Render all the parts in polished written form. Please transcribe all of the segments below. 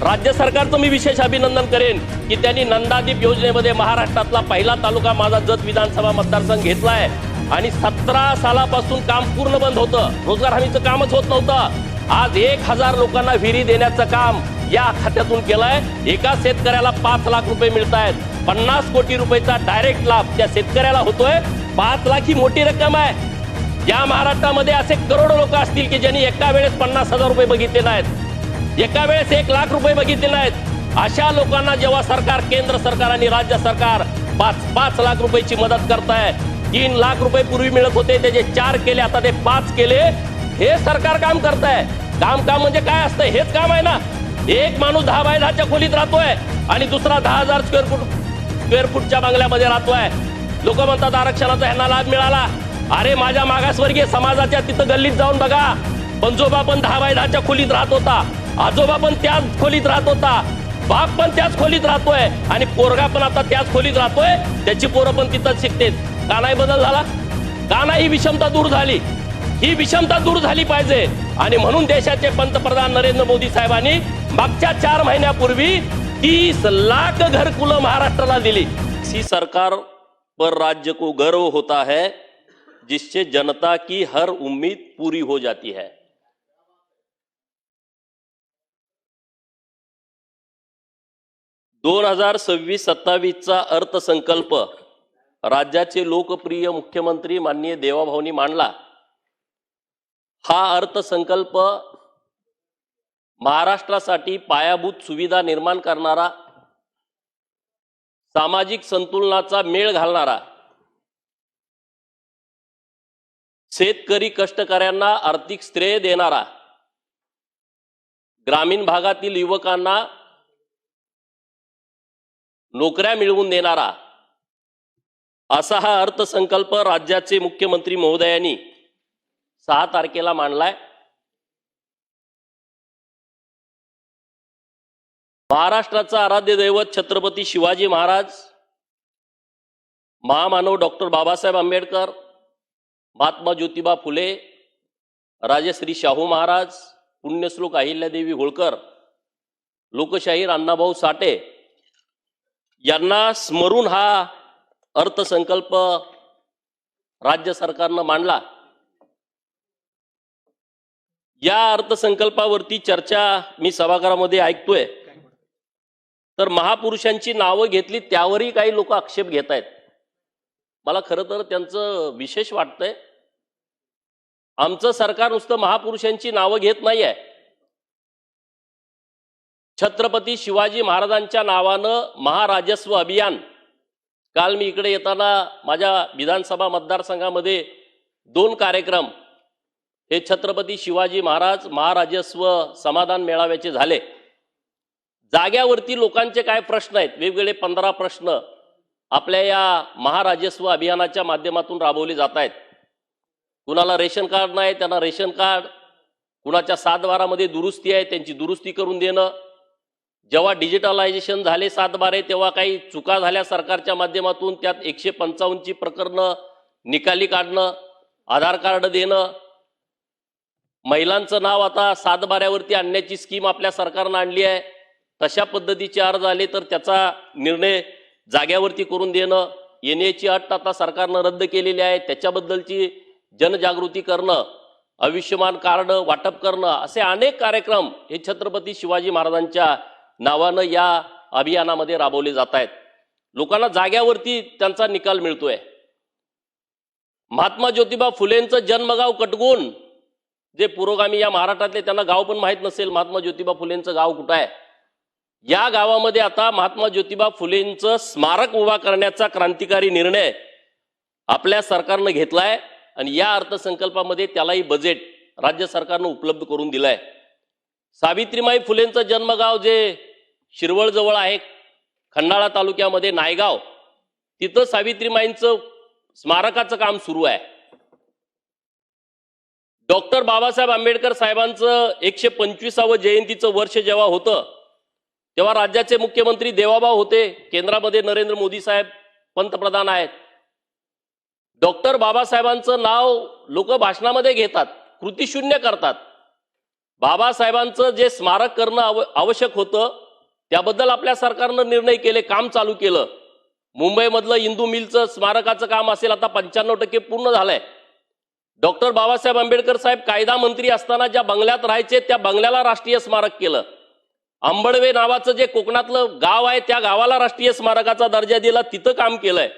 राज्य सरकारचं मी विशेष अभिनंदन करेन की त्यांनी नंदादीप योजनेमध्ये महाराष्ट्रातला पहिला तालुका माझा जत विधानसभा मतदारसंघ घेतलाय आणि 17 सालापासून काम पूर्ण बंद होतं, रोजगार हमीचं कामच होत नव्हतं। आज 1000 लोकांना विहिरी देण्याचं काम या खात्यातून केलंय। एका शेतकऱ्याला 5 लाख रुपये मिळतायत, 50 कोटी रुपयाचा डायरेक्ट लाभ त्या शेतकऱ्याला होतोय। 5 लाख ही मोठी रक्कम आहे। या महाराष्ट्रामध्ये असे करोडो लोक असतील की ज्यांनी एका वेळेस 50,000 रुपये बघितले नाहीत, एका वेळेस 1 लाख रुपये बघितले नाहीत। अशा लोकांना जेव्हा सरकार, केंद्र सरकार आणि राज्य सरकार 5 लाख रुपयाची मदत करताय, 3 लाख रुपये पूर्वी मिळत होते त्याचे 4 केले, आता ते 5 केले, हे सरकार काम करताय। काम म्हणजे काय असतं? हेच काम आहे ना। एक माणूस 10 बाय 10च्या खोलीत राहतोय आणि दुसरा 10,000 स्क्वेअर फूटच्या बंगल्यामध्ये राहतोय। लोक म्हणतात आरक्षणाचा ह्यांना लाभ मिळाला। अरे माझ्या मागासवर्गीय समाजाच्या तिथं गल्लीत जाऊन बघा, पंजोबा पण 10 बाय 10च्या खोलीत राहत होता, आजोबा पण त्याच खोलीत राहत होता, बाप पण त्याच खोलीत राहतोय आणि पोरगा पण आता त्याच खोलीत राहतोय, त्याची पोरं पण तिथंच शिकतेत। का नाही बदल झाला? का नाही ही विषमता दूर झाली? ही विषमता दूर झाली पाहिजे आणि म्हणून देशाचे पंतप्रधान नरेंद्र मोदी साहेबांनी मागच्या 4 महिन्यापूर्वी 30 लाख घरकुलं महाराष्ट्राला दिली। इसी सरकार पर राज्य को गर्व होता है जिससे जनता की हर उम्मीद पूरी हो जाती है। दोन 2026-27चा अर्थसंकल्प राज्याचे लोकप्रिय मुख्यमंत्री माननीय देवाभाऊंनी मांडला। हा अर्थसंकल्प महाराष्ट्रासाठी पायाभूत सुविधा निर्माण करणारा, सामाजिक संतुलनाचा मेळ घालणारा, शेतकरी कष्टकऱ्यांना आर्थिक श्रेय देणारा, ग्रामीण भागातील युवकांना नोकऱ्या मिळवून देणारा असा हा अर्थसंकल्प राज्याचे मुख्यमंत्री महोदयांनी 6 तारखेला मांडलाय। महाराष्ट्राचा आराध्य दैवत छत्रपती शिवाजी महाराज, महामानव डॉक्टर बाबासाहेब आंबेडकर, महात्मा ज्योतिबा फुले, राजश्री शाहू महाराज, पुण्यश्लोक अहिल्यादेवी होळकर, लोकशाहीर अण्णाभाऊ साठे यांना स्मरून हा अर्थसंकल्प राज्य सरकारनं मांडला। या अर्थसंकल्पावरती चर्चा मी सभागृहामध्ये ऐकतोय, तर महापुरुषांची नावं घेतली त्यावरही काही लोक आक्षेप घेत आहेत। मला खरं तर त्यांचं विशेष वाटतंय। आमचं सरकार नुसतं महापुरुषांची नावं घेत नाहीये, छत्रपती शिवाजी महाराजांच्या नावानं महाराजस्व अभियान, काल मी इकडे येताना माझ्या विधानसभा मतदारसंघामध्ये 2 कार्यक्रम हे छत्रपती शिवाजी महाराज महाराजस्व समाधान मेळाव्याचे झाले। जाग्यावरती लोकांचे काय प्रश्न आहेत, वेगवेगळे 15 प्रश्न आपल्या या महाराजस्व अभियानाच्या माध्यमातून राबवले जात आहेत। कुणाला रेशन कार्ड नाही त्यांना रेशन कार्ड, कुणाच्या 7/12मध्ये दुरुस्ती आहे त्यांची दुरुस्ती करून देणं, जेव्हा डिजिटलायझेशन झाले 7/12 तेव्हा काही चुका झाल्या सरकारच्या माध्यमातून, त्यात 155ची प्रकरणं निकाली काढणं, आधार कार्ड देणं, महिलांचं नाव आता 7/12वरती आणण्याची स्कीम आपल्या सरकारनं आणली आहे, तशा पद्धतीचे अर्ज आले तर त्याचा निर्णय जाग्यावरती करून देणं, येण्याची अट आता सरकारनं रद्द केलेली आहे त्याच्याबद्दलची जनजागृती करणं, आयुष्यमान कार्ड वाटप करणं, असे अनेक कार्यक्रम हे छत्रपती शिवाजी महाराजांच्या नावानं या अभियानामध्ये राबवले जात आहेत। लोकांना जाग्यावरती त्यांचा निकाल मिळतोय। महात्मा ज्योतिबा फुलेंचं जन्मगाव कटगुण, जे पुरोगामी या महाराष्ट्रातले त्यांना गाव पण माहीत नसेल महात्मा ज्योतिबा फुलेंचं गाव कुठं आहे, या गावामध्ये आता महात्मा ज्योतिबा फुलेंचं स्मारक उभा करण्याचा क्रांतिकारी निर्णय आपल्या सरकारनं घेतलाय आणि या अर्थसंकल्पामध्ये त्यालाही बजेट राज्य सरकारनं उपलब्ध करून दिलंय। सावित्रीमाई फुलेंचं जन्मगाव जे शिरवळ जवळ आहे, खंडाळा तालुक्यामध्ये नायगाव, तिथं सावित्रीमाईंचं स्मारकाचं काम सुरू आहे। डॉक्टर बाबासाहेब आंबेडकर साहेबांचं 125वे जयंतीचं वर्ष जेव्हा होतं तेव्हा राज्याचे मुख्यमंत्री देवाभाऊ होते, केंद्रामध्ये नरेंद्र मोदी साहेब पंतप्रधान आहेत। डॉक्टर बाबासाहेबांचं नाव लोक भाषणामध्ये घेतात, कृतीशून्य करतात, बाबासाहेबांचं जे स्मारक करणं आवश्यक होतं त्याबद्दल आपल्या सरकारनं निर्णय केले, काम चालू केलं. मुंबईमधलं इंदू मिलचं स्मारकाचं काम असेल आता 95% पूर्ण झालंय. डॉक्टर बाबासाहेब आंबेडकर साहेब कायदा मंत्री असताना ज्या बंगल्यात राहायचे त्या बंगल्याला राष्ट्रीय स्मारक केलं. अंबडवे नावाचं जे कोकणातलं गाव आहे त्या गावाला राष्ट्रीय स्मारकाचा दर्जा दिला, तिथं काम केलंय.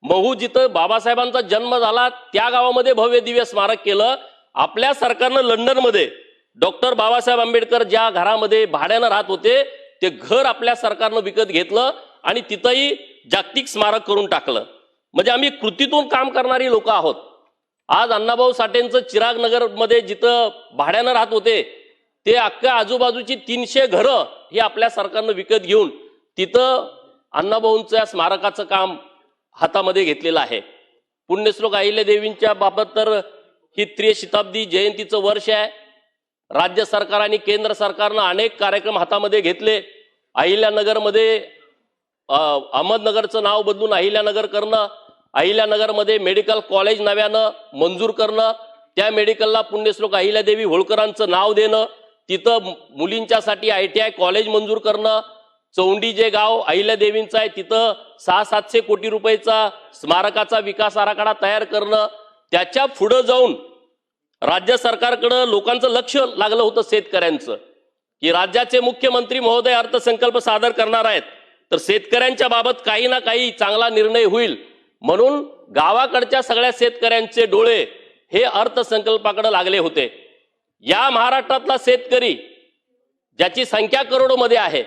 महू जिथं बाबासाहेबांचा जन्म झाला त्या गावामध्ये भव्य दिव्य स्मारक केलं. आपल्या सरकारनं लंडनमध्ये डॉक्टर बाबासाहेब आंबेडकर ज्या घरामध्ये भाड्यानं राहत होते ते घर आपल्या सरकारनं विकत घेतलं आणि तिथंही जागतिक स्मारक करून टाकलं. म्हणजे आम्ही कृतीतून काम करणारी लोक आहोत. आज अण्णाभाऊ साठेंचं चिराग नगर मध्ये जिथं भाड्यानं राहत होते ते अख्ख्या आजूबाजूची 300 घरं ही आपल्या सरकारनं विकत घेऊन तिथं अण्णाभाऊंच्या स्मारकाचं काम हातामध्ये घेतलेलं आहे. पुण्यश्लोक अहिल्यादेवींच्या बाबत तर ही 3 शताब्दी जयंतीचं वर्ष आहे. राज्य सरकार आणि केंद्र सरकारनं अनेक कार्यक्रम हातामध्ये घेतले. अहिल्यानगरमध्ये अहमदनगरचं नाव बदलून अहिल्यानगर करणं, अहिल्यानगरमध्ये मेडिकल कॉलेज नव्यानं मंजूर करणं, त्या मेडिकलला पुण्यश्लोक अहिल्यादेवी होळकरांचं नाव देणं, तिथं मुलींच्यासाठी ITI कॉलेज मंजूर करणं, चौंडी जे गाव अहिल्यादेवींचं आहे तिथं 600-700 कोटी रुपयाचा स्मारकाचा विकास आराखडा तयार करणं. त्याच्या पुढे जाऊन राज्य सरकारकडे लोकांचं लक्ष लागलं होतं शेतकऱ्यांचं, की राज्याचे मुख्यमंत्री महोदय अर्थसंकल्प सादर करणार आहेत तर शेतकऱ्यांच्या बाबत काही ना काही चांगला निर्णय होईल म्हणून गावाकडच्या सगळ्या शेतकऱ्यांचे डोळे हे अर्थसंकल्पाकडे लागले होते. या महाराष्ट्रातला शेतकरी ज्याची संख्या करोडोमध्ये आहे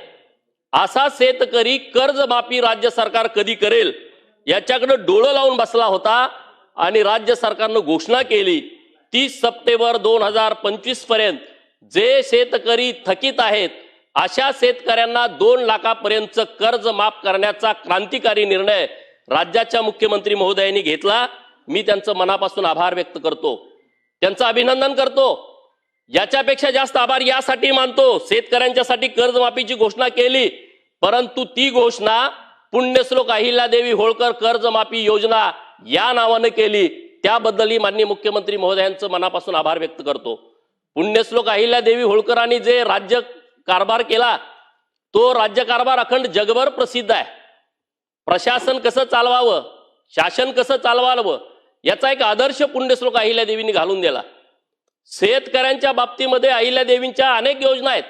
असा शेतकरी कर्जमाफी राज्य सरकार कधी करेल याच्याकडे डोळं लावून बसला होता आणि राज्य सरकारनं घोषणा केली 30 सप्टेंबर 2025 पर्यंत जे शेतकरी थकीत आहेत अशा शेतकऱ्यांना 2 लाखापर्यंतचं कर्ज माफ करण्याचा क्रांतिकारी निर्णय राज्याच्या मुख्यमंत्री महोदयांनी घेतला. मी त्यांचं मनापासून आभार व्यक्त करतो, त्यांचं अभिनंदन करतो. याच्यापेक्षा जास्त आभार यासाठी मानतो, शेतकऱ्यांच्यासाठी कर्जमाफीची घोषणा केली परंतु ती घोषणा पुण्यश्लोक अहिल्यादेवी होळकर कर्जमाफी योजना या नावाने केली. त्याबद्दलही माननीय मुख्यमंत्री महोदयांचं मनापासून आभार व्यक्त करतो. पुण्यश्लोक अहिल्यादेवी होळकरांनी जे राज्य कारभार केला तो राज्य कारभार अखंड जगभर प्रसिद्ध आहे. प्रशासन कसं चालवावं, शासन कसं चालवावं याचा एक आदर्श पुण्यश्लोक अहिल्यादेवींनी घालून दिला. शेतकऱ्यांच्या बाबतीमध्ये अहिल्यादेवींच्या अनेक योजना आहेत.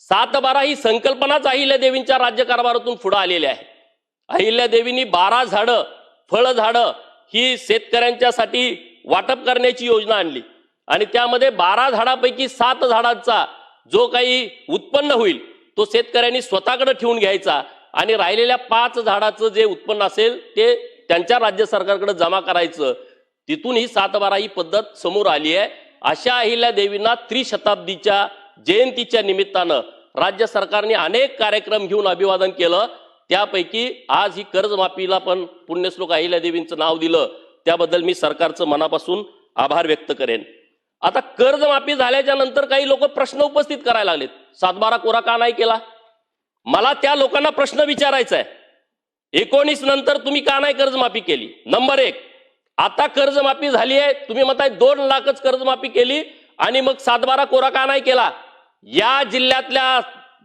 7-12 ही संकल्पनाच अहिल्यादेवींच्या राज्य कारभारातून पुढे आलेली आहे. अहिल्यादेवींनी 12 झाडं फळ झाडं ही शेतकऱ्यांच्यासाठी वाटप करण्याची योजना आणली आणि त्यामध्ये 12 झाडापैकी 7 झाडांचा जो काही उत्पन्न होईल तो शेतकऱ्यांनी स्वतःकडे ठेवून घ्यायचा आणि राहिलेल्या 5 झाडाचं जे उत्पन्न असेल ते त्यांच्या राज्य सरकारकडे जमा करायचं. तिथून ही 7-12 ही पद्धत समोर आली आहे. अशा अहिल्यादेवींना त्रिशताब्दीच्या जयंतीच्या निमित्तानं राज्य सरकारने अनेक कार्यक्रम घेऊन अभिवादन केलं. त्यापैकी आज ही कर्जमाफीला पण पुण्यश्लोक अहिल्यादेवींचं नाव दिलं, त्याबद्दल मी सरकारचं मनापासून आभार व्यक्त करेन. आता कर्जमाफी झाल्याच्या नंतर काही लोक प्रश्न उपस्थित करायला लागलेत, 7-12 कोरा का नाही केला. मला त्या लोकांना प्रश्न विचारायचा आहे, 19 नंतर तुम्ही का नाही कर्जमाफी केली. नंबर 1, आता कर्जमाफी झाली आहे, तुम्ही म्हणताय 2 लाखच कर्जमाफी केली आणि मग 7-12 कोरा का नाही केला. या जिल्ह्यातल्या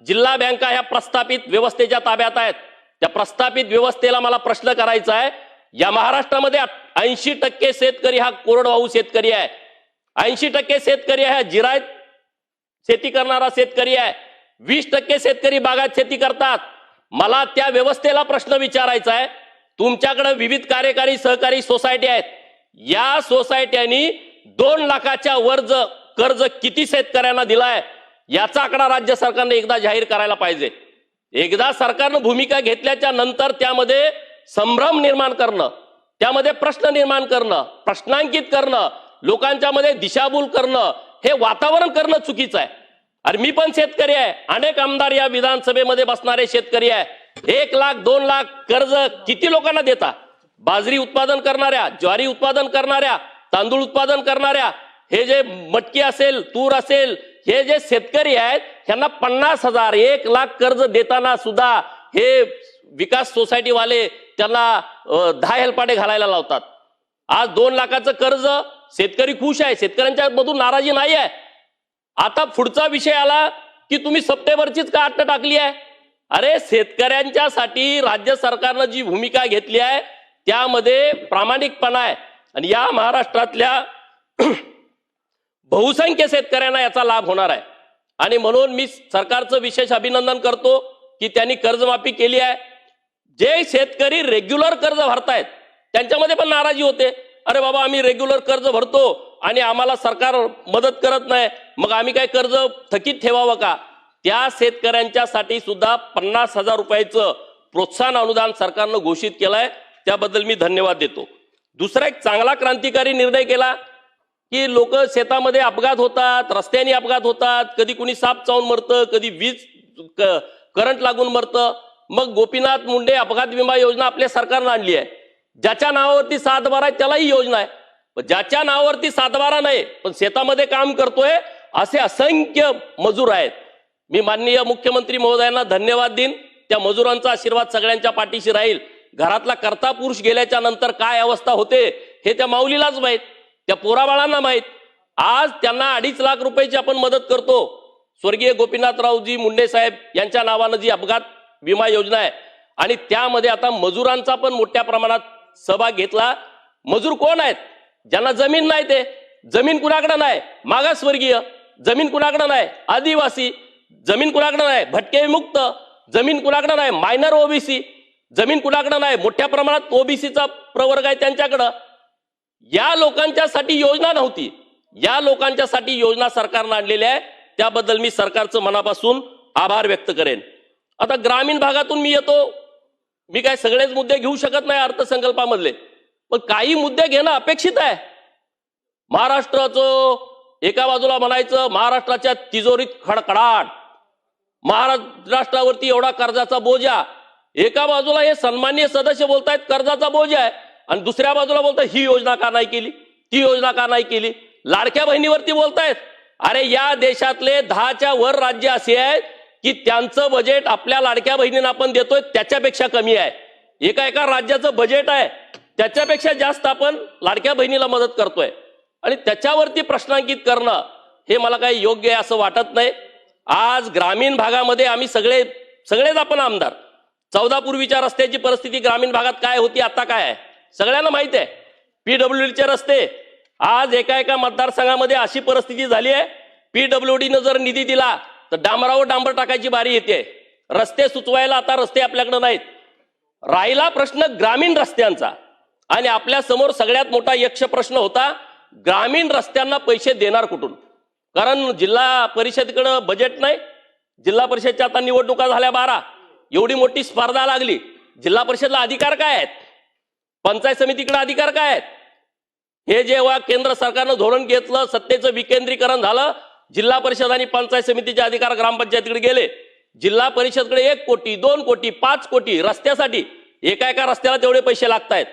जिल्हा बँका ह्या प्रस्थापित व्यवस्थेच्या ताब्यात आहेत. त्या प्रस्थापित व्यवस्थेला मला प्रश्न करायचा आहे, या महाराष्ट्रामध्ये 80% शेतकरी हा कोरडवाहू शेतकरी आहे, 80% शेतकरी हा जिरायत शेती करणारा शेतकरी आहे, 20% शेतकरी बागायत शेती करतात. मला त्या व्यवस्थेला प्रश्न विचारायचा आहे. तुमच्याकडे विविध कार्यकारी सहकारी सोसायटी आहेत, या सोसायट्यांनी 2 लाखाच्या वर कर्ज किती शेतकऱ्यांना दिलाय याचा आकडा राज्य सरकारने एकदा जाहीर करायला पाहिजे. एकदा सरकारनं भूमिका घेतल्याच्या नंतर त्यामध्ये संभ्रम निर्माण करणं, त्यामध्ये प्रश्न निर्माण करणं, प्रश्नांकित करणं, लोकांच्या मध्ये दिशाभूल करणं, हे वातावरण करणं चुकीचं आहे. अरे मी पण शेतकरी आहे, अनेक आमदार या विधानसभेमध्ये बसणारे शेतकरी आहे. 1 लाख 2 लाख कर्ज किती लोकांना देता. बाजरी उत्पादन करणाऱ्या, ज्वारी उत्पादन करणाऱ्या, तांदूळ उत्पादन करणाऱ्या, हे जे मटकी असेल तूर असेल, हे जे शेतकरी आहेत त्यांना 50,000 1 लाख कर्ज देताना सुद्धा हे विकास सोसायटी वाले त्यांना 10 हेलपाटे घालायला लावतात. आज 2 लाखाचं कर्ज शेतकरी खुश आहे, शेतकऱ्यांच्या मधून नाराजी नाही आहे. आता पुढचा विषय आला की तुम्ही सप्टेंबरचीच का अट टाकली आहे? अरे शेतकऱ्यांच्यासाठी राज्य सरकारनं जी भूमिका घेतली आहे त्यामध्ये प्रामाणिकपणा आहे आणि या महाराष्ट्रातल्या बहुसंख्य शेतकऱ्यांना याचा लाभ होणार आहे. आणि म्हणून मी सरकारचं विशेष अभिनंदन करतो की त्यांनी कर्जमाफी केली आहे. जे शेतकरी रेग्युलर कर्ज भरतायत त्यांच्यामध्ये पण नाराजी होते. अरे बाबा, आम्ही रेग्युलर कर्ज भरतो आणि आम्हाला सरकार मदत करत नाही, मग आम्ही काय कर्ज थकीत ठेवावं का? त्या शेतकऱ्यांच्यासाठी सुद्धा 50,000 रुपयाचं प्रोत्साहन अनुदान सरकारनं घोषित केलंय, त्याबद्दल मी धन्यवाद देतो. दुसरा एक चांगला क्रांतिकारी निर्णय केला की लोक शेतामध्ये अपघात होतात, रस्त्याने अपघात होतात, कधी कुणी साप चावून मरतं, कधी वीज करंट लागून मरतं. मग गोपीनाथ मुंडे अपघात विमा योजना आपल्या सरकारनं आणली आहे. ज्याच्या नावावरती 7/12 आहे त्यालाही योजना आहे. ज्याच्या नावावरती 7/12 नाही पण शेतामध्ये काम करतोय असे असंख्य मजूर आहेत. मी माननीय मुख्यमंत्री महोदयांना धन्यवाद देईन. त्या मजुरांचा आशीर्वाद सगळ्यांच्या पाठीशी राहील. घरातला कर्ता पुरुष गेल्याच्या नंतर काय अवस्था होते हे त्या माऊलीलाच माहीत, त्या पोराबाळांना माहीत. आज त्यांना 2.5 लाख रुपयाची आपण मदत करतो. स्वर्गीय गोपीनाथरावजी मुंडे साहेब यांच्या नावानं जी अपघात विमा योजना आहे आणि त्यामध्ये आता मजुरांचा पण मोठ्या प्रमाणात सहभाग घेतला. मजूर कोण आहेत? ज्यांना जमीन नाही, ते जमीन कुणाकडे नाही, मागासवर्गीय जमीन कुणाकडे नाही, आदिवासी जमीन कुणाकडे नाही, भटके विमुक्त जमीन कुणाकडे नाही, मायनर ओबीसी जमीन कुणाकडे नाही, मोठ्या प्रमाणात ओबीसीचा प्रवर्ग आहे त्यांच्याकडं. या लोकांच्यासाठी योजना नव्हती, या लोकांच्यासाठी योजना सरकारनं आणलेली आहे. त्याबद्दल मी सरकारचं मनापासून आभार व्यक्त करेन. आता ग्रामीण भागातून मी येतो. मी काय सगळेच मुद्दे घेऊ शकत नाही अर्थसंकल्पामधले, पण काही मुद्दे घेणं अपेक्षित आहे. महाराष्ट्राचं एका बाजूला म्हणायचं महाराष्ट्राच्या तिजोरीत खडखडाट, महाराष्ट्रावरती एवढा कर्जाचा बोजा. एका बाजूला हे सन्माननीय सदस्य बोलतायत कर्जाचा बोजा आहे आणि दुसऱ्या बाजूला बोलतायत ही योजना का नाही केली, ती योजना का नाही केली. लाडक्या बहिणीवरती बोलतायत. अरे या देशातले 10च्या वर राज्य असे आहेत की त्यांचं बजेट आपल्या लाडक्या बहिणींना आपण देतोय त्याच्यापेक्षा कमी आहे. एका राज्याचं बजेट आहे त्याच्यापेक्षा जास्त आपण लाडक्या बहिणीला मदत करतोय आणि त्याच्यावरती प्रश्नांकित करणं हे मला काही योग्य आहे असं वाटत नाही. आज ग्रामीण भागामध्ये आम्ही सगळेच आपण आमदार 14 पूर्वीच्या रस्त्याची परिस्थिती ग्रामीण भागात काय होती, आता काय आहे सगळ्यांना माहिती आहे. पीडब्ल्यूडीचे रस्ते आज एका मतदारसंघामध्ये अशी परिस्थिती झाली आहे, पीडब्ल्यूडीनं जर निधी दिला तर डांबरावर डांबर टाकायची बारी येते. रस्ते सुचवायला आता रस्ते आपल्याकडे नाहीत. राहिला प्रश्न ग्रामीण रस्त्यांचा आणि आपल्या समोर सगळ्यात मोठा यक्ष प्रश्न होता ग्रामीण रस्त्यांना पैसे देणार कुठून. कारण जिल्हा परिषदेकडे बजेट नाही. जिल्हा परिषदच्या आता निवडणुका झाल्या 12, एवढी मोठी स्पर्धा लागली. जिल्हा परिषदला अधिकार काय आहेत, पंचायत समितीकडे अधिकार काय आहेत. हे जेव्हा केंद्र सरकारनं धोरण घेतलं, सत्तेचं विकेंद्रीकरण झालं, जिल्हा परिषद आणि पंचायत समितीचे अधिकार ग्रामपंचायतीकडे गेले. जिल्हा परिषदकडे 1 कोटी 2 कोटी 5 कोटी रस्त्यासाठी एका रस्त्याला तेवढे पैसे लागतायत.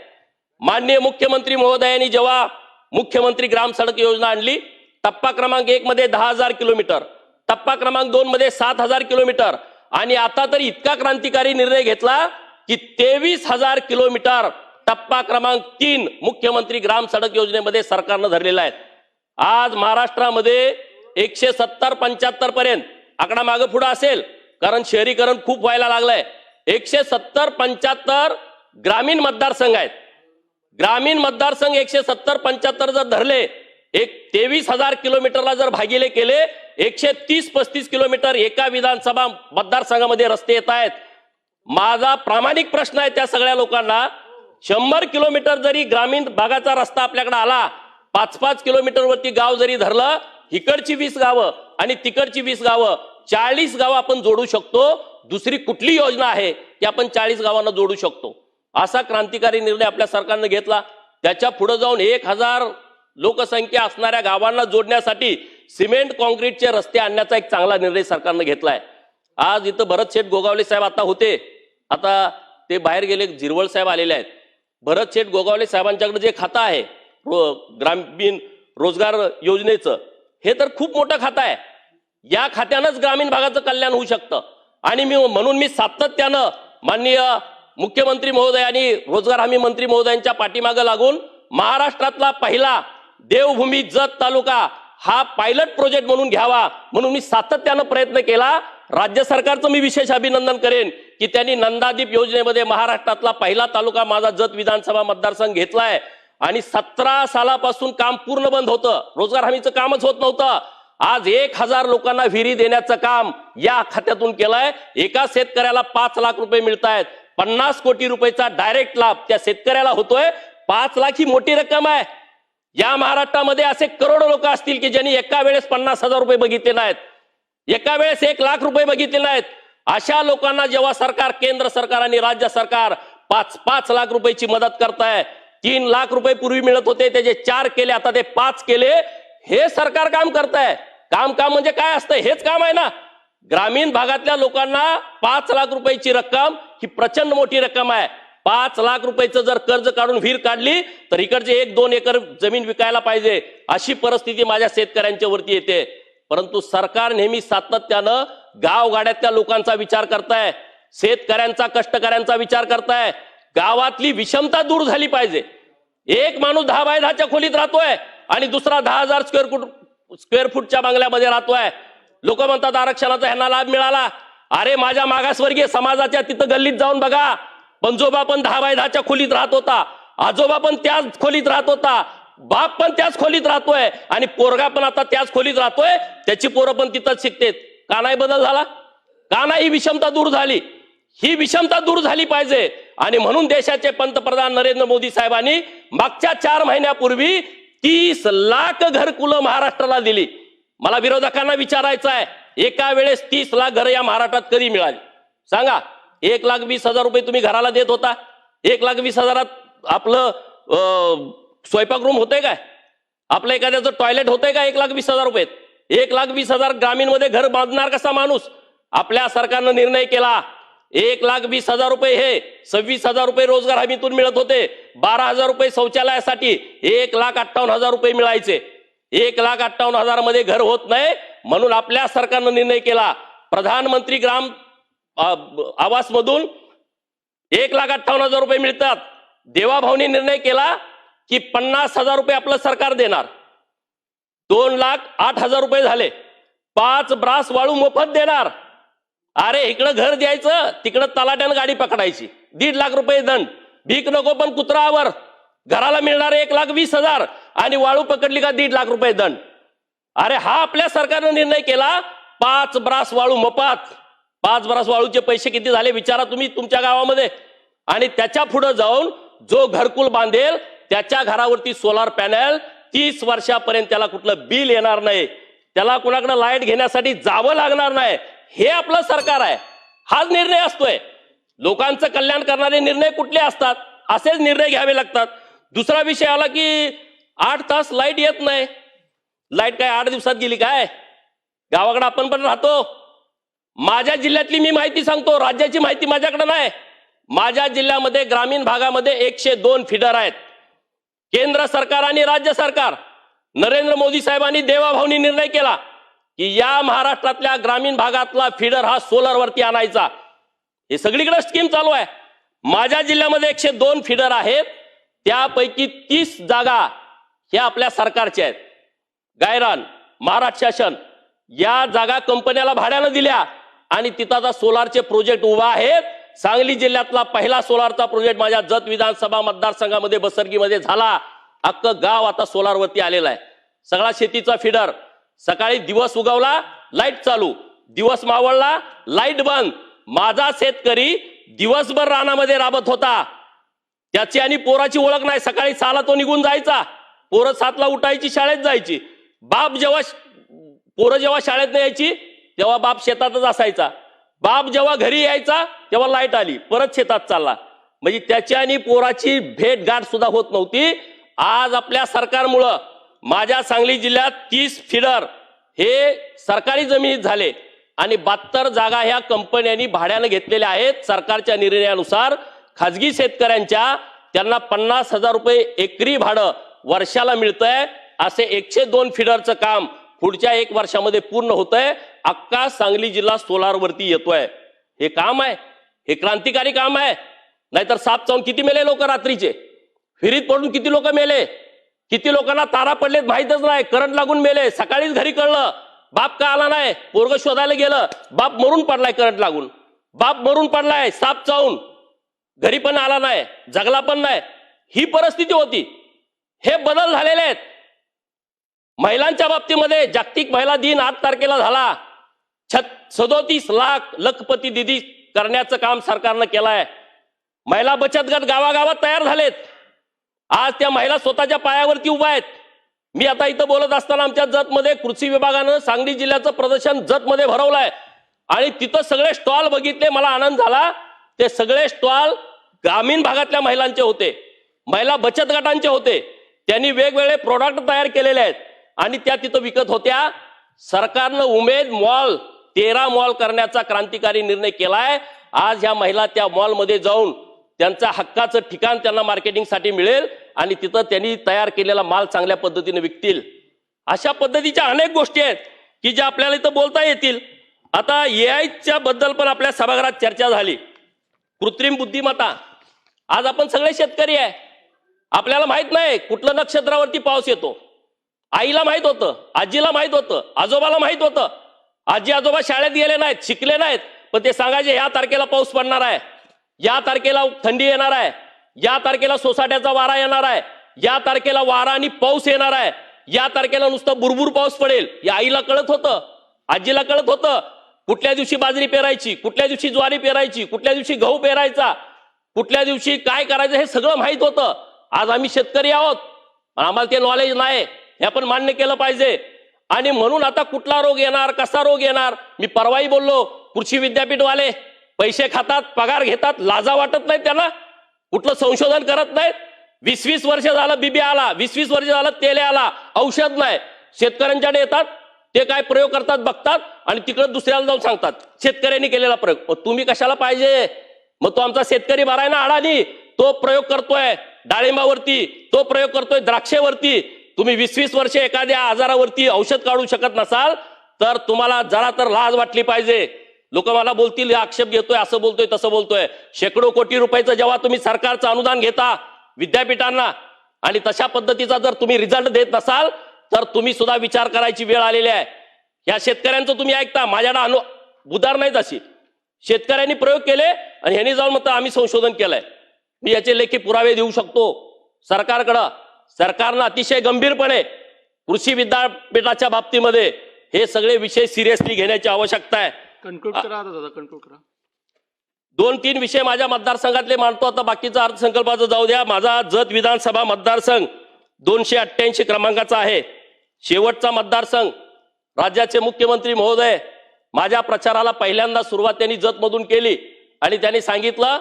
माननीय मुख्यमंत्री महोदयांनी जेव्हा मुख्यमंत्री ग्राम सडक योजना आणली, टप्पा क्रमांक 1 मध्ये 10,000 किलोमीटर, टप्पा क्रमांक 2 मध्ये 7,000 किलोमीटर आणि आता तरी इतका क्रांतिकारी निर्णय घेतला की 23,000 किलोमीटर टप्पा क्रमांक 3 मुख्यमंत्री ग्राम सडक योजनेमध्ये सरकारनं धरलेला आहे. आज महाराष्ट्रामध्ये 170-75 पर्यंत आकडा मागे पुढे असेल कारण शहरीकरण खूप व्हायला लागलंय. 170-75 ग्रामीण मतदारसंघ आहेत. ग्रामीण मतदारसंघ 170-75 जर धरले, 23,000 किलोमीटरला जर भागिले केले, 130-35 किलोमीटर एका विधानसभा मतदारसंघामध्ये रस्ते येत आहेत. माझा प्रामाणिक प्रश्न आहे त्या सगळ्या लोकांना, 100 किलोमीटर जरी ग्रामीण भागाचा रस्ता आपल्याकडे आला, 5-5 किलोमीटर वरती गाव जरी धरलं, इकडची 20 गावं आणि तिकडची 20 गावं, 40 गावं आपण जोडू शकतो. दुसरी कुठली योजना आहे की आपण 40 गावांना जोडू शकतो. असा क्रांतिकारी निर्णय आपल्या सरकारनं घेतला. त्याच्या पुढे जाऊन 1,000 लोकसंख्या असणाऱ्या गावांना जोडण्यासाठी सिमेंट कॉन्क्रीटचे रस्ते आणण्याचा एक चांगला निर्णय सरकारनं घेतलाय. आज इथं भरत शेठ गोगावले साहेब आता होते, आता ते बाहेर गेले, झिरवळ साहेब आलेले आहेत. भरत शेठ गोगावले साहेबांच्याकडे जे खातं आहे ग्रामीण रोजगार योजनेचं, हे तर खूप मोठं खातं आहे. या खात्यानंच ग्रामीण भागाचं कल्याण होऊ शकतं. आणि म्हणून मी सातत्यानं माननीय मुख्यमंत्री महोदय आणि रोजगार हमी मंत्री महोदयांच्या पाठीमागे लागून महाराष्ट्रातला पहिला देवभूमी जत तालुका हा पायलट प्रोजेक्ट म्हणून घ्यावा म्हणून मी सातत्यानं प्रयत्न केला। राज्य सरकारचं मी विशेष अभिनंदन करेन की त्यांनी नंदादीप योजनेमध्ये महाराष्ट्रातला पहिला तालुका माझा जत विधानसभा मतदारसंघ घेतलाय आणि 17 सालापासून काम पूर्ण बंद होतं, रोजगार हमीचं कामच होत नव्हतं। आज 1000 लोकांना विहिरी देण्याचं काम या खात्यातून केलंय। एका शेतकऱ्याला 5 लाख रुपये मिळतायत, 50 कोटी रुपयाचा डायरेक्ट लाभ त्या शेतकऱ्याला होतोय। 5 लाख ही मोठी रक्कम आहे। या महाराष्ट्रामध्ये असे करोडो लोक असतील की ज्यांनी एका वेळेस 50,000 रुपये बघितले नाहीत, एका वेळेस 1 लाख रुपये बघितले नाहीत। अशा लोकांना जेव्हा सरकार, केंद्र सरकार आणि राज्य सरकार 5-5 लाख रुपयाची मदत करताय, 3 लाख रुपये पूर्वी मिळत होते त्याचे 4 केले, आता ते 5 केले, हे सरकार काम करताय। काम म्हणजे काय असतं, हेच काम आहे ना। ग्रामीण भागातल्या लोकांना 5 लाख रुपयाची रक्कम ही प्रचंड मोठी रक्कम आहे। 5 लाख रुपयाचं जर कर्ज काढून विहीर काढली तर इकडचे 1-2 एकर जमीन विकायला पाहिजे, अशी परिस्थिती माझ्या शेतकऱ्यांच्या वरती येते। परंतु सरकार नेहमी सातत्यानं गावगाड्यातल्या लोकांचा विचार करताय, शेतकऱ्यांचा, कष्टकऱ्यांचा विचार करताय। गावातली विषमता दूर झाली पाहिजे। एक माणूस 10 बाय 10च्या खोलीत राहतोय आणि दुसरा 10,000 स्क्वेअर फूटच्या बंगल्यामध्ये राहतोय। लोक म्हणतात आरक्षणाचा ह्यांना लाभ मिळाला। अरे माझ्या मागासवर्गीय समाजाच्या तिथं गल्लीत जाऊन बघा, पंजोबा पण 10 बाय 10च्या खोलीत राहत होता, आजोबा पण त्याच खोलीत राहत होता, बाप पण त्याच खोलीत राहतोय आणि पोरगा पण आता त्याच खोलीत राहतोय, त्याची पोरं पण तिथंच शिकतेत। का नाही बदल झाला? का नाही ही विषमता दूर झाली? ही विषमता दूर झाली पाहिजे आणि म्हणून देशाचे पंतप्रधान नरेंद्र मोदी साहेबांनी मागच्या 4 महिन्यापूर्वी 30 लाख घरकुलं महाराष्ट्राला दिली। मला विरोधकांना विचारायचं आहे, एका वेळेस 30 लाख घरं या महाराष्ट्रात कधी मिळाली सांगा? 1,20,000 रुपये तुम्ही घराला देत होता, 1,20,000 आपलं स्वयंपाक रूम होते काय? आपलं एखाद्याचं टॉयलेट होतंय का 1,20,000 रुपये? 1,20,000 ग्रामीण मध्ये घर बांधणार कसा माणूस? आपल्या सरकारनं निर्णय केला 1,20,000 रुपये हे 26,000 रुपये रोजगार हमीतून मिळत होते, 12,000 रुपये शौचालयासाठी, 1,58,000 रुपये मिळायचे। 1,58,000 मध्ये घर होत नाही म्हणून आपल्या सरकारनं निर्णय केला प्रधानमंत्री ग्राम आवास मधून 1,58,000 रुपये मिळतात। देवाभाऊनी निर्णय केला की 50,000 रुपये आपलं सरकार देणार, 2,08,000 रुपये झाले। 5 ब्रास वाळू मोफत देणार। अरे इकडं घर द्यायचं, तिकडं तलाट्यानं गाडी पकडायची, 1.5 लाख रुपये दंड, भीक नको पण कुत्रावर, घराला मिळणार 1,20,000 आणि वाळू पकडली का 1.5 लाख रुपये दंड। अरे हा आपल्या सरकारनं निर्णय केला 5 ब्रास वाळू मोफत। 5 ब्रास वाळूचे पैसे किती झाले विचारा तुम्ही तुमच्या गावामध्ये। आणि त्याच्या पुढे जाऊन जो घरकुल बांधेल त्याच्या घरावरती सोलार पॅनल, 30 वर्षापर्यंत त्याला कुठलं बिल येणार नाही, त्याला कुणाकडे लाईट घेण्यासाठी जावं लागणार नाही। हे आपलं सरकार आहे, हाच निर्णय असतोय। लोकांचं कल्याण करणारे निर्णय कुठले असतात? असेच निर्णय घ्यावे लागतात। दुसरा विषय आला की 8 तास लाईट येत नाही। लाईट काय 8 दिवसात गेली काय? गावाकडे आपण पण राहतो। माझ्या जिल्ह्यातली मी माहिती सांगतो, राज्याची माहिती माझ्याकडे नाही। माझ्या जिल्ह्यामध्ये ग्रामीण भागामध्ये 102 फीडर आहेत। केंद्र सरकार आणि राज्य सरकार, नरेंद्र मोदी साहेबांनी, देवाभाऊनी निर्णय केला की या महाराष्ट्रातल्या ग्रामीण भागातला फीडर हा सोलर वरती आणायचा। हे सगळीकडे स्कीम चालू आहे। माझ्या जिल्ह्यामध्ये 102 फीडर आहेत, त्यापैकी 30 जागा ह्या आपल्या सरकारच्या आहेत। गायरान, महाराष्ट्र शासन या जागा कंपन्याला भाड्यानं दिल्या आणि तिथं आता सोलारचे प्रोजेक्ट उभा आहेत। सांगली जिल्ह्यातला पहिला सोलारचा प्रोजेक्ट माझ्या जत विधानसभा मतदारसंघामध्ये बसरगीमध्ये झाला। अख्खं गाव आता सोलारवरती आलेलं आहे। सगळा शेतीचा फीडर, सकाळी दिवस उगवला लाईट चालू, दिवस मावळला लाईट बंद। माझा शेतकरी दिवसभर रानामध्ये राबत होता, त्याची आणि पोराची ओळख नाही। सकाळी 6ला तो निघून जायचा, पोरं 7ला उठायची, शाळेत जायची। पोरं जेव्हा शाळेत यायची तेव्हा बाप शेतातच असायचा। बाप जेव्हा घरी यायचा तेव्हा लाईट आली, परत शेतात चालला। म्हणजे त्याची आणि पोराची भेट गाठ सुद्धा होत नव्हती। आज आपल्या सरकारमुळं माझ्या सांगली जिल्ह्यात 30 फीडर हे सरकारी जमिनीत झाले आणि 72 जागा ह्या कंपन्यांनी भाड्यानं घेतलेल्या आहेत। सरकारच्या निर्णयानुसार खाजगी शेतकऱ्यांच्या त्यांना 50,000 रुपये एकरी भाडं वर्षाला मिळतंय। असे 102 फीडरचं काम पुढच्या 1 वर्षामध्ये पूर्ण होतंय। अख्खा सांगली जिल्हा सोलार वरती येतोय। हे काम आहे, हे क्रांतिकारी काम आहे। नाहीतर साप चावून किती मेले लोक रात्रीचे, विहिरीत पडून किती लोक मेले। किती लोकांना तारा पडलेत माहीतच नाही, करंट लागून मेले, सकाळीच घरी कळलं, बाप का आला नाही, पोरग शोधायला गेलं, बाप मरून पडलाय करंट लागून, बाप मरून पडलाय साप चावून, घरी पण आला नाही, जगला पण नाही, ही परिस्थिती होती. हे बदल झालेले आहेत. महिलांच्या बाबतीमध्ये जागतिक महिला दिन 8 तारखेला झाला. 37 लाख लखपती दिदी करण्याचं काम सरकारनं केलंय. महिला बचत गट गावागावात तयार झालेत. आज त्या महिला स्वतःच्या पायावरती उभा आहेत. मी आता इथं बोलत असताना आमच्या जतमध्ये कृषी विभागानं सांगली जिल्ह्याचं प्रदर्शन जतमध्ये भरवलंय आणि तिथं सगळे स्टॉल बघितले, मला आनंद झाला. ते सगळे स्टॉल ग्रामीण भागातल्या महिलांचे होते, महिला बचत गटांचे होते. त्यांनी वेगवेगळे प्रोडक्ट तयार केलेले आहेत आणि त्या तिथं विकत होत्या. सरकारनं उमेद मॉल 13 मॉल करण्याचा क्रांतिकारी निर्णय केलाय. आज ह्या महिला त्या मॉलमध्ये जाऊन त्यांच्या हक्काचं ठिकाण त्यांना मार्केटिंगसाठी मिळेल आणि तिथं त्यांनी तयार केलेला माल चांगल्या पद्धतीने विकतील. अशा पद्धतीच्या अनेक गोष्टी आहेत की ज्या आपल्याला इथं बोलता येतील. आता एआयच्या बद्दल पण आपल्या सभागृहात चर्चा झाली. कृत्रिम बुद्धिमत्ता. आज आपण सगळे शेतकरी आहे, आपल्याला माहित नाही कुठल्या नक्षत्रावरती पाऊस येतो. आईला माहित होतं, आजीला माहित होतं, आजोबाला माहित होतं. आजी आजोबा शाळेत गेले नाहीत, शिकले नाहीत, पण ते सांगायचे या तारखेला पाऊस पडणार आहे, या तारखेला थंडी येणार आहे, या तारखेला सोसाट्याचा वारा येणार आहे, या तारखेला वारा आणि पाऊस येणार आहे, या तारखेला नुसतं बुरबुर पाऊस पडेल. या आईला कळत होतं, आजीला कळत होतं. कुठल्या दिवशी बाजरी पेरायची, कुठल्या दिवशी ज्वारी पेरायची, कुठल्या दिवशी गहू पेरायचा, कुठल्या दिवशी काय करायचं, हे सगळं माहित होतं. आज आम्ही शेतकरी आहोत, आम्हाला ते नॉलेज नाही, हे आपण मान्य केलं पाहिजे. आणि म्हणून आता कुठला रोग येणार, कसा रोग येणार. मी परवाही बोललो, कृषी विद्यापीठवाले पैसे खातात, पगार घेतात, लाजा वाटत नाही त्यांना, कुठलं संशोधन करत नाहीत. 20-20 वर्ष झालं बीबी आला, 20-20 वर्ष झालं तेल आला, औषध नाही. शेतकऱ्यांच्याकडे येतात, ते काय प्रयोग करतात बघतात आणि तिकडे दुसऱ्याला जाऊन सांगतात शेतकऱ्यांनी केलेला प्रयोग. तुम्ही कशाला पाहिजे? मग तो आमचा शेतकरी भराय ना अडाणी, तो प्रयोग करतोय डाळिंबावरती, तो प्रयोग करतोय द्राक्षेवरती. तुम्ही 20-20 वर्ष एखाद्या आजारावरती औषध काढू शकत नसाल तर तुम्हाला जरा तर लाज वाटली पाहिजे. लोक मला बोलतील आक्षेप घेतोय, असं बोलतोय, तसं बोलतोय. शेकडो कोटी रुपयाचं जेव्हा तुम्ही सरकारचं अनुदान घेता विद्यापीठांना आणि तशा पद्धतीचा जर तुम्ही रिझल्ट देत नसाल तर तुम्ही सुद्धा विचार करायची वेळ आलेली आहे. या शेतकऱ्यांचं तुम्ही ऐकता, माझ्याकडे उदार नाहीत अशी. शेतकऱ्यांनी प्रयोग केले आणि ह्यांनी जाऊन म्हणतात आम्ही संशोधन केलंय. मी याचे लेखी पुरावे देऊ शकतो सरकारकडं. सरकारनं अतिशय गंभीरपणे कृषी विद्यापीठाच्या बाबतीमध्ये हे सगळे विषय सिरियसली घेण्याची आवश्यकता आहे. कंक्लूड करा दादा, कंक्लूड करा. 2-3 विषय माझ्या मतदारसंघातले मांडतो. आता बाकीचा अर्थसंकल्पाचं जाऊ द्या. माझा जत विधानसभा मतदारसंघ 288 क्रमांकाचा आहे. शेवटचा मतदारसंघ. राज्याचे मुख्यमंत्री महोदय माझ्या प्रचाराला पहिल्यांदा सुरुवात त्यांनी जतमधून केली आणि त्यांनी सांगितलं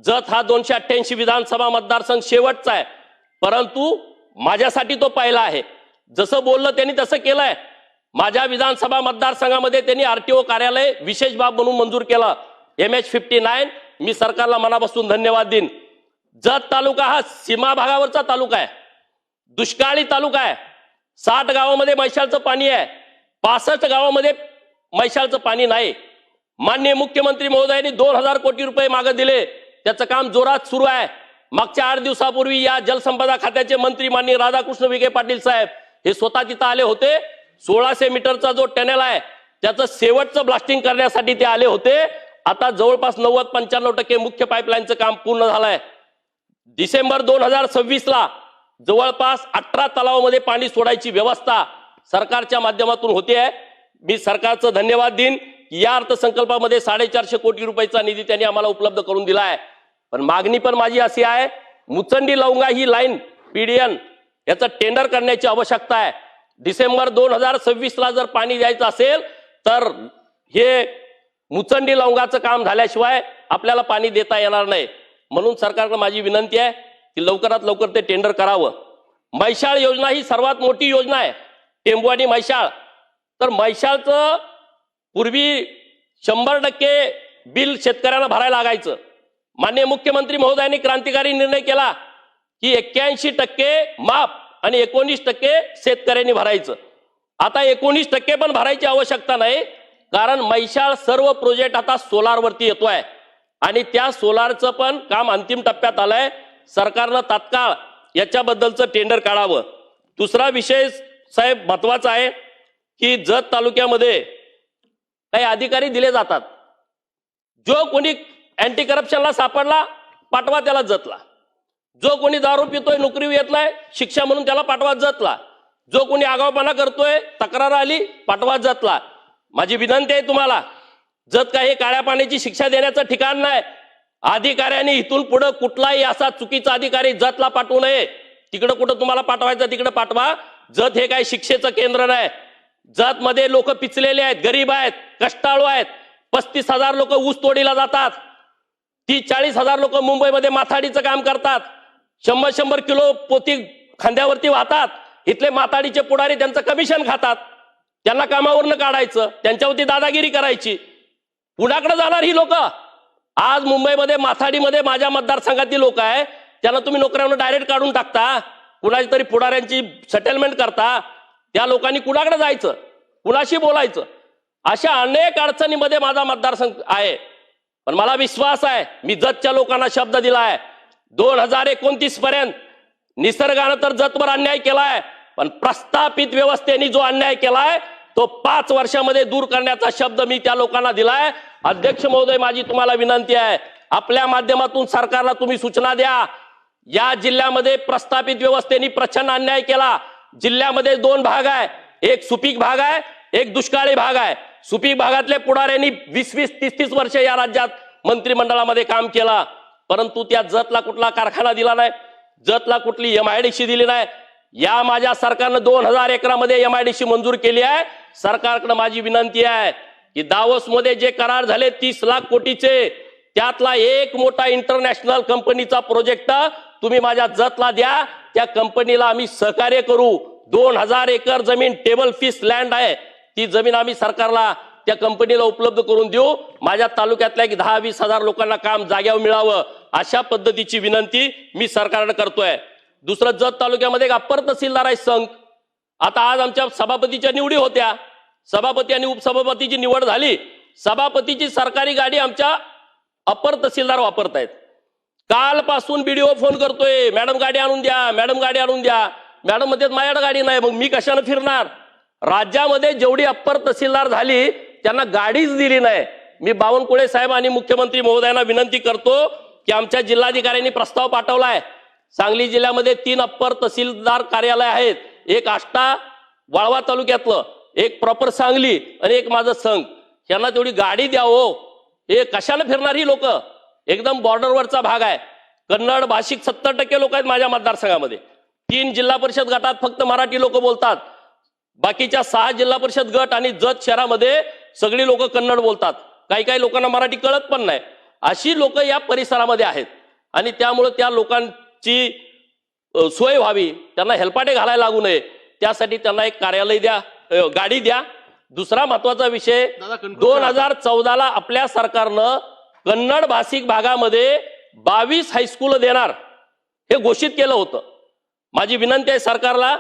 जत हा 288 विधानसभा मतदारसंघ शेवटचा आहे, परंतु माझ्यासाठी तो पहिला आहे. जसं बोललं त्यांनी तसं केलंय. माझ्या विधानसभा मतदारसंघामध्ये त्यांनी आरटीओ कार्यालय विशेष बाब म्हणून मंजूर केलं, MH59. मी सरकारला मनापासून धन्यवाद देईन. जत तालुका हा सीमा भागावरचा तालुका आहे, दुष्काळी तालुका आहे. 60 गावामध्ये मैशालचं पाणी आहे, 65 गावामध्ये मैशालचं पाणी नाही. माननीय मुख्यमंत्री महोदयांनी 2000 कोटी रुपये मागे दिले, त्याचं काम जोरात सुरू आहे. मागच्या 8 दिवसापूर्वी या जलसंपदा खात्याचे मंत्री माननीय राधाकृष्ण विखे पाटील साहेब हे स्वतः तिथं आले होते. 1600 मीटरचा जो टनेल आहे त्याचं शेवटचं ब्लास्टिंग करण्यासाठी ते आले होते. आता जवळपास 90-95% मुख्य पाईपलाईनचं काम पूर्ण झालंय. डिसेंबर 2026ला जवळपास 18 तलावामध्ये पाणी सोडायची व्यवस्था सरकारच्या माध्यमातून होते आहे. मी सरकारचं धन्यवाद देईन. या अर्थसंकल्पामध्ये 450 कोटी रुपयाचा निधी त्यांनी आम्हाला उपलब्ध करून दिला आहे. पण मागणी पण माझी अशी आहे, मुचंडी लवंगा ही लाईन PDN याचं टेंडर करण्याची आवश्यकता आहे. डिसेंबर 2026ला जर पाणी द्यायचं असेल तर हे मुचंडी लवंगाचं काम झाल्याशिवाय आपल्याला पाणी देता येणार नाही. म्हणून सरकारला माझी विनंती आहे की लवकरात लवकर ते टेंडर करावं. मैशाळ योजना ही सर्वात मोठी योजना आहे, टेंबू मैशाळ. तर मैशाळचं पूर्वी 100% बिल शेतकऱ्यांना भरायला लागायचं. माननीय मुख्यमंत्री महोदयांनी क्रांतिकारी निर्णय केला की 81% माफ आणि 19% शेतकऱ्यांनी भरायचं. आता 19% पण भरायची आवश्यकता नाही, कारण मैशाळ सर्व प्रोजेक्ट आता सोलारवरती येतोय आणि त्या सोलारचं पण काम अंतिम टप्प्यात आलंय. सरकारनं तात्काळ याच्याबद्दलचं टेंडर काढावं. दुसरा विषय साहेब महत्वाचा आहे की जत तालुक्यामध्ये काही अधिकारी दिले जातात. जो कोणी अँटी करप्शनला सापडला पाठवा त्याला जतला. जो कोणी दारू पितोय नोकरी येत नाही शिक्षा म्हणून त्याला पाठवा जतला. जो कोणी आगाऊपणा करतोय तक्रार आली पाठवा जतला. माझी विनंती आहे तुम्हाला, जत काय हे काळ्या पाण्याची शिक्षा देण्याचं ठिकाण नाही. अधिकाऱ्यांनी इथून पुढे कुठलाही असा चुकीचा अधिकारी जतला पाठवू नये. तिकडे कुठं तुम्हाला पाठवायचं तिकडे पाठवा. जत हे काय शिक्षेचं केंद्र नाही. जत मध्ये लोक पिचलेले आहेत, गरीब आहेत, कष्टाळू आहेत. 35,000 लोक ऊस तोडीला जातात. 30-40,000 लोक मुंबईमध्ये माथाडीचं काम करतात. 100-100 किलो पोती खांद्यावरती वाहतात. इथले माथाडीचे पुढारी त्यांचं कमिशन खातात. त्यांना कामावरनं काढायचं, त्यांच्यावरती दादागिरी करायची. पुण्याकडे जाणार ही लोक. आज मुंबईमध्ये माथाडीमध्ये माझ्या मतदारसंघातील लोक आहे, त्यांना तुम्ही नोकऱ्यावर डायरेक्ट काढून टाकता. कुणाची तरी पुढाऱ्यांची सेटलमेंट करता. त्या लोकांनी कुणाकडे जायचं, कुणाशी बोलायचं. अशा अनेक अडचणीमध्ये माझा मतदारसंघ आहे. पण मला विश्वास आहे, मी जतच्या लोकांना शब्द दिलाय 2029 पर्यंत. निसर्गानं तर जतवर अन्याय केलाय, पण प्रस्थापित व्यवस्थेने जो अन्याय केलाय तो 5 वर्षामध्ये दूर करण्याचा शब्द मी त्या लोकांना दिलाय. अध्यक्ष महोदय, माझी तुम्हाला विनंती आहे, आपल्या माध्यमातून सरकारला तुम्ही सूचना द्या. या जिल्ह्यामध्ये प्रस्थापित व्यवस्थेने प्रचंड अन्याय केला. जिल्ह्यामध्ये 2 भाग आहे, एक सुपीक भाग आहे, एक दुष्काळी भाग आहे. सुपीक भागातल्या पुढाऱ्यांनी 20-20, 30-30 वर्ष या राज्यात मंत्रिमंडळामध्ये काम केला, परंतु त्या जतला कुठला कारखाना दिला नाही, जतला कुठली MIDC दिली नाही. या माझ्या सरकारनं 2000 एकरामध्ये MIDC मंजूर केली आहे. सरकारकडे माझी विनंती आहे की दावोस मध्ये जे करार झाले 30 लाख कोटीचे, त्यातला एक मोठा इंटरनॅशनल कंपनीचा प्रोजेक्ट तुम्ही माझ्या जतला द्या. त्या कंपनीला आम्ही सहकार्य करू. 2000 एकर जमीन टेबल फिश लँड आहे, ती जमीन आम्ही सरकारला त्या कंपनीला उपलब्ध करून देऊ. माझ्या तालुक्यातल्या 10-20 हजार लोकांना काम जाग्यावर मिळावं, अशा पद्धतीची विनंती मी सरकारने करतोय. दुसरं, जत तालुक्यामध्ये एक अप्पर तहसीलदार आहे संघ. आता आज आमच्या सभापतीच्या निवडी होत्या, सभापती आणि उपसभापतीची निवड झाली. सभापतीची सरकारी गाडी आमच्या अप्पर तहसीलदार वापरतायत. कालपासून BDO फोन करतोय, मॅडम गाडी आणून द्या, मॅडम गाडी आणून द्या. मॅडम म्हणतात माझ्याकडे गाडी नाही, मग मी कशाने फिरणार. राज्यामध्ये जेवढी अप्पर तहसीलदार झाली त्यांना गाडीच दिली नाही. मी बावनकुळे साहेब आणि मुख्यमंत्री महोदयांना विनंती करतो की आमच्या जिल्हाधिकाऱ्यांनी प्रस्ताव पाठवलाय. सांगली जिल्ह्यामध्ये 3 अप्पर तहसीलदार कार्यालय आहेत, एक आष्टा वाळवा तालुक्यातलं, एक प्रॉपर सांगली आणि एक माझं संघ. यांना तेवढी गाडी द्या हो. हे कशाला फिरणार ही लोक. एकदम बॉर्डरवरचा भाग आहे. कन्नड भाषिक 70% लोक आहेत माझ्या मतदारसंघामध्ये. 3 जिल्हा परिषद गटात फक्त मराठी लोक बोलतात. बाकीच्या 6 जिल्हा परिषद गट आणि जत शहरामध्ये सगळी लोक कन्नड बोलतात. काही लोकांना मराठी कळत पण नाही. अशी लोक या परिसरामध्ये आहेत आणि त्यामुळे त्या लोकांची सोय व्हावी, त्यांना हेलपाटे घालायला लागू नये, त्यासाठी त्यांना एक कार्यालय द्या, गाडी द्या. दुसरा महत्वाचा विषय, 2014ला आपल्या सरकारनं कन्नड भाषिक भागामध्ये 22 हायस्कूल देणार हे घोषित केलं होतं. माझी विनंती आहे सरकारला,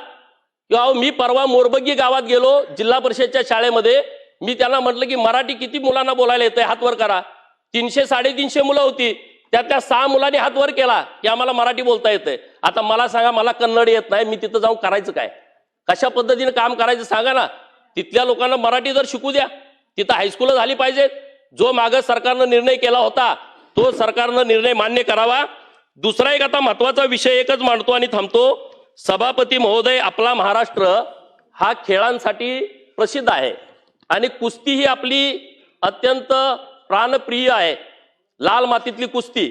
किंवा मी परवा मोरबग्गी गावात गेलो जिल्हा परिषदच्या शाळेमध्ये. मी त्यांना म्हटलं की मराठी किती मुलांना बोलायला येतंय, हात वर करा. 300-350 मुलं होती, त्यातल्या 6 मुलांनी हात वर केला की आम्हाला मराठी बोलता येतंय. आता मला सांगा, मला कन्नड येत नाही, मी तिथं जाऊन करायचं काय, कशा पद्धतीने काम करायचं सांगा ना. तिथल्या लोकांना मराठी जर शिकू द्या, तिथं हायस्कूल झाली पाहिजेत. जो मागे सरकारनं निर्णय केला होता तो सरकारनं निर्णय मान्य करावा. दुसरा एक आता महत्वाचा विषय एकच मांडतो आणि थांबतो. सभापती महोदय, आपला महाराष्ट्र हा खेळांसाठी प्रसिद्ध आहे आणि कुस्ती ही आपली अत्यंत प्राणप्रिय आहे, लाल मातीतली कुस्ती.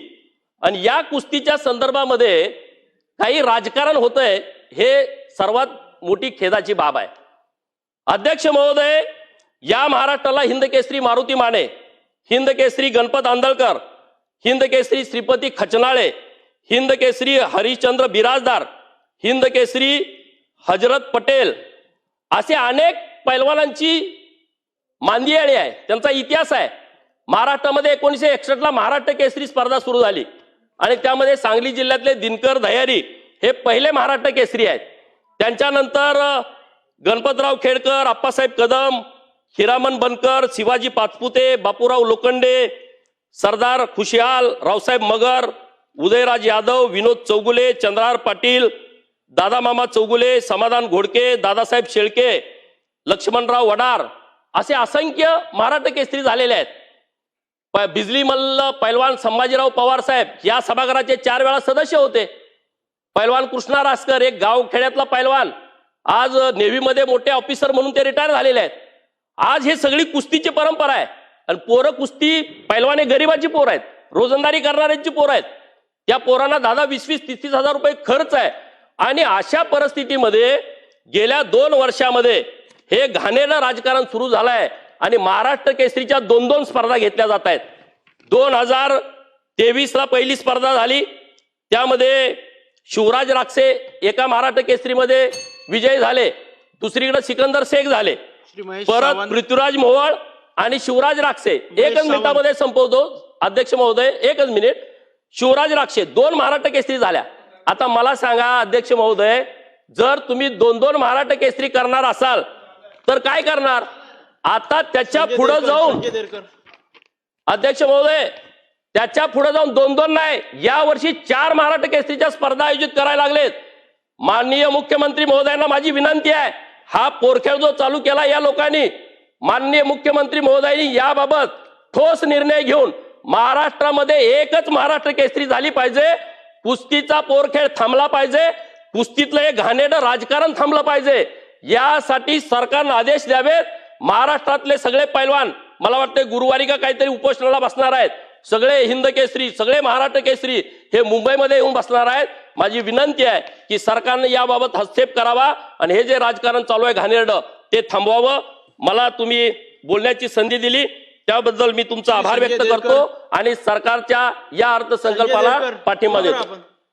आणि या कुस्तीच्या संदर्भामध्ये काही राजकारण होतंय, हे सर्वात मोठी खेदाची बाब आहे. अध्यक्ष महोदय, या महाराष्ट्राला हिंद केसरी मारुती माने, हिंद केसरी गणपत आंदळकर, हिंद केसरी श्रीपती खचनाळे, हिंद केसरी हरिश्चंद्र बिराजदार, हिंद केसरी हजरत पटेल, असे अनेक पैलवानांची मांदियाळी आहे, त्यांचा इतिहास आहे. महाराष्ट्रामध्ये 1961ला महाराष्ट्र केसरी स्पर्धा सुरू झाली आणि त्यामध्ये सांगली जिल्ह्यातले दिनकर दह्यारी हे पहिले महाराष्ट्र केसरी आहेत. त्यांच्यानंतर गणपतराव खेडकर, आप्पासाहेब कदम, हिरामन बनकर, शिवाजी पाचपुते, बापूराव लोखंडे, सरदार खुशियाल, रावसाहेब मगर, उदयराज यादव, विनोद चौगुले, चंद्रहार पाटील, दादा मामा चौगुले, समाधान घोडके, दादासाहेब शेळके, लक्ष्मणराव वडार असे असंख्य महाराष्ट्र केसरी झालेले आहेत. बिजली मल्ल पैलवान संभाजीराव पवार साहेब या सभागृहाचे 4 वेळा सदस्य होते. पैलवान कृष्णा रासकर एक गाव खेड्यातला पैलवान, आज नेव्हीमध्ये मोठे ऑफिसर म्हणून ते रिटायर झालेले आहेत. आज हे सगळी कुस्तीची परंपरा आहे आणि पोरं कुस्ती पैलवान हे गरिबाची पोर आहेत, रोजंदारी करणाऱ्यांची पोर आहेत. त्या पोरांना 20-20-30 हजार रुपये खर्च आहे. आणि अशा परिस्थितीमध्ये गेल्या 2 वर्षामध्ये हे घाणेरडं राजकारण सुरू झालंय आणि महाराष्ट्र केसरीच्या 2 स्पर्धा घेतल्या जात आहेत. 2023ला पहिली स्पर्धा झाली, त्यामध्ये शिवराज राक्षे एका महाराष्ट्र केसरीमध्ये विजयी झाले, दुसरीकडे सिकंदर शेख झाले, श्री महेश परत सावंत, पृथ्वीराज मोहोळ आणि शिवराज राक्षे. एकच मिनिटामध्ये संपवतो अध्यक्ष महोदय, एकच मिनिट. शिवराज राक्षे 2 महाराष्ट्र केसरी झाल्या. आता मला सांगा अध्यक्ष महोदय, जर तुम्ही 2 महाराष्ट्र केसरी करणार असाल तर काय करणार? आता त्याच्या पुढे जाऊन अध्यक्ष महोदय, त्याच्या पुढे जाऊन 2 नाही, या वर्षी 4 महाराष्ट्र केसरीच्या स्पर्धा आयोजित करायला लागलेत. माननीय मुख्यमंत्री महोदयांना माझी विनंती आहे, हा पोरखेळ जो चालू केला या लोकांनी, माननीय मुख्यमंत्री महोदयांनी याबाबत ठोस निर्णय घेऊन महाराष्ट्रामध्ये एकच महाराष्ट्र केसरी झाली पाहिजे. कुस्तीचा पोरखेळ थांबला पाहिजे, कुस्तीतलं हे घाणेरडं राजकारण थांबलं पाहिजे. यासाठी सरकारनं आदेश द्यावेत. महाराष्ट्रातले सगळे पैलवान मला वाटतं गुरुवारी का काहीतरी उपोषणाला बसणार आहेत. सगळे हिंद केसरी, सगळे महाराष्ट्र केसरी हे मुंबईमध्ये येऊन बसणार आहेत. माझी विनंती आहे की सरकारने याबाबत हस्तक्षेप करावा आणि हे जे राजकारण चालू आहे घाणेरडं ते थांबवावं. मला तुम्ही बोलण्याची संधी दिली त्याबद्दल मी तुमचा आभार व्यक्त करतो आणि सरकारच्या या अर्थसंकल्पाला पाठिंबा देतो.